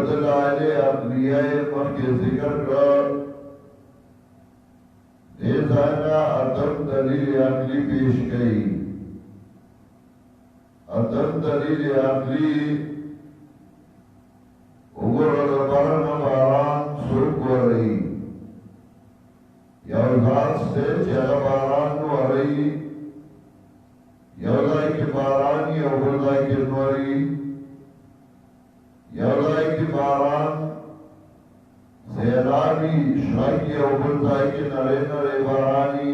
दलाइल अक़लिया पर के जिक्र कर देसाना अदम दलील अक़ली पेश कई अदम दलील अक़ली उगर बारन बारान सुख वरई यौजात से चला बारान वरई यौलाई के बारान यौलाई के नवरी यौलाई के बारान ज़ेरानी शाकी यौलाई के नरे नरे बारानी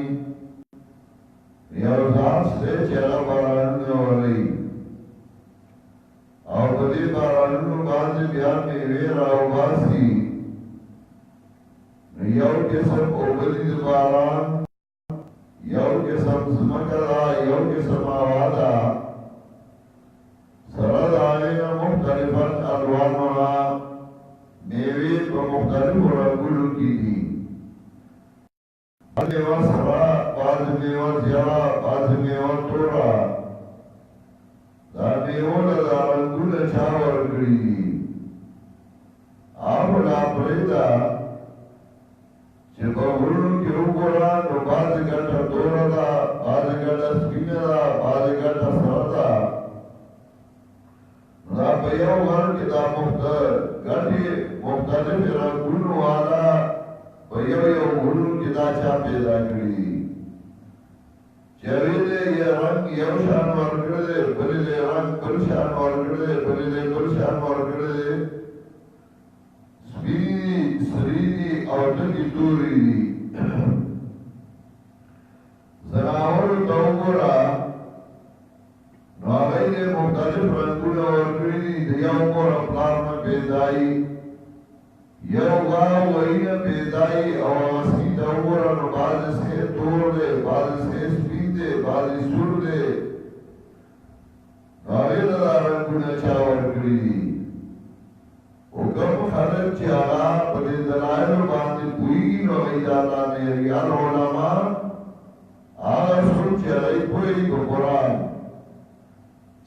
यौजात से चला बारान वरई और बड़ी बारान बाज ब्यान में वेरा उबासी यौ के सब ओबली बारान यौ के सब ज़मकरा यौ के सब आवादा सरद आलेना मुख्तलिफन अलवानुहा मेवे को मुख्तलिफ रंगुल की थी बाद मेवा सरा बाद मेवा जरा बाद मेवा तोड़ा दा मेवा दा रंगुल चावर करी थी आप ला प्रेदा जब गुरु के ऊपर तो बाज गट्टा तोड़ा था बाज गट्टा स्पिना था बाज गट्टा सरदा ना भैया वर के दा मुख्तर गट्टी मुख्तलिफ रंगुल वाला भैया ये गुरु के दा चा पैदा करी चरीले ये रंग यवशान वर करे बलिले रंग बलशान वर करे बलिले बलशान वर करे स्वीनी और की दूरी जनावर तौरा नागैले मुख्तलिफ रंगुल और करी दियाओं को अपनार में बेदाई यौगा वही न बेदाई आवासी तौरा बाज से तोड़ दे बाज से स्पीते बाज सुर दे नागैले रंगुल चावर करी उगम खरच चाला बड़े दलाइल बांधे कोई नई दाता ने रियाल होलामा आला सुन चलाई कोई कुरान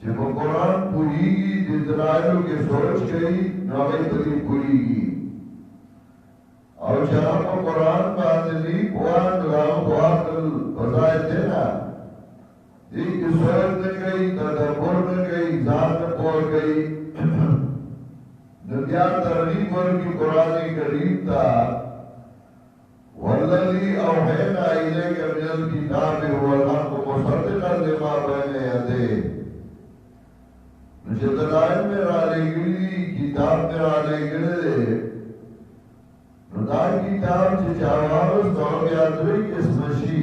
जब कुरान पूरी की दलाइल के सोच गई नई बड़ी पूरी की और जहाँ को कुरान बांधनी कुरान लाम कुरान बताए थे ना एक सोच न गई तदब्बर न गई जान न पहुँच गई दुनिया तरलीम वर की कुरानी करीम था वल्लज़ी औहैना इलैका मिनल किताबि वल हक़ मुसद्दिक़न लिमा बैन यदैहि मुझे दलाइल में राले गिली किताब में राले गिले नुदा किताब से चावारस दौड़ यात्री किस मशी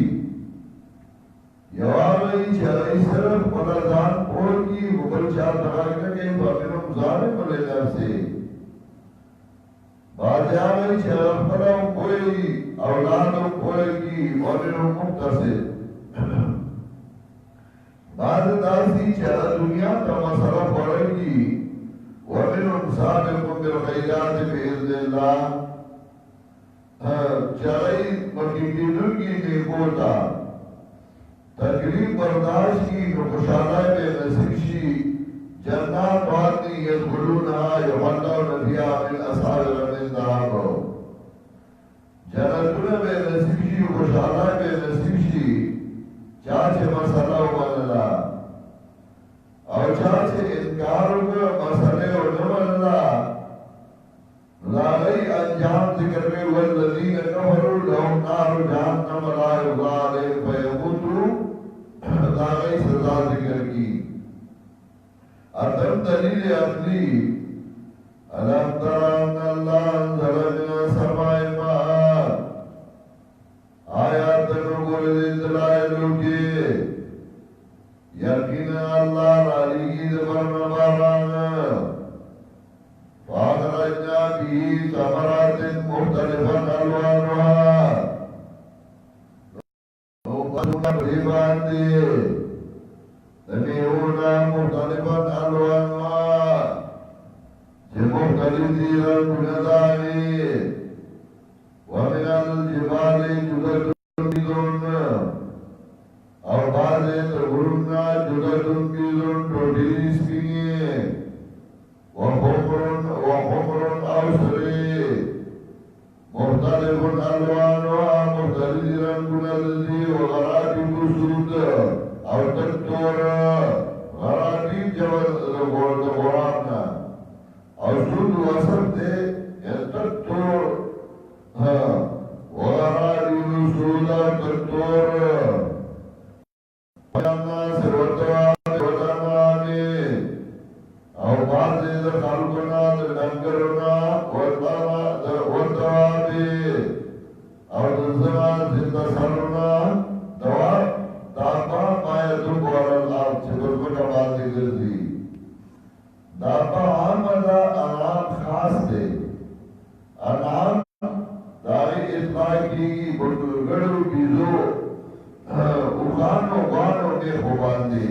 यवामई चलाई सरफ पलादान पोल की मुगल चार तराक़ के बाबिनम ज़ालिम मलेला से बाजाई शरफ करो कोई औलाद कोई की वलिन मुक्तसिर बाद दासी चला दुनिया का मसला पड़ेगी वलिन साबिक़ुन बिल खैरात बिइज़्निल्लाह चलाई मकी की नेकोता तकलीफ बर्दाश्त की खुशाला में नसीबशी जन्नत वादी यदखुलूनहा युहल्लौना फिहा मिन असाविर मिन ज़हब जन्नतुन में नसीबशी खुशाला में नसीबशी चाचे मसला वल्ला और चाचे इनकार को मसले वल्ला लालई अंजाम जिक्र में वल्लज़ीन कफरू लहुम नारु जहन्नम ला युक़दा अलैहिम फयमूतू लालई सजा जिक्र की अदम दलील अक़ली अलम तरा अन्ना अल्लाह अंज़ल मिनस समाई माअ आयातन गुल दलाइल के यकीन अल्लाह राली की ज़बान बारान फाखरजना बिही समरातिन मुख्तलिफन अलवानुहा नौकनुना बलिबांदे तमीऊना मुख्तलिफन अलवानुहा मुख्तलिफी रंगुलदानी वमिनल जिबाली जुदतुन और बाज़े तगुरुना जुदतुन की टोटिली स्पीनिये वहुमरुन سره مختلف الالوان و مختلف رنگونه دي او غرابي مسود او تکتور غرابي جوال غرابنا او سود وسط ده تکتور وغرابي مسود او تکتور الناس وتواني او بعض خلقنا دنگرنا وتواني او الزمان زنده سرنا دوا دابا ما يدوب على الارض چبرگو بعد گردی دابا آمدا انعام خاص دے انعام دائی اطلاع کی گڑو بیزو اخانو گانو کے خوبان دے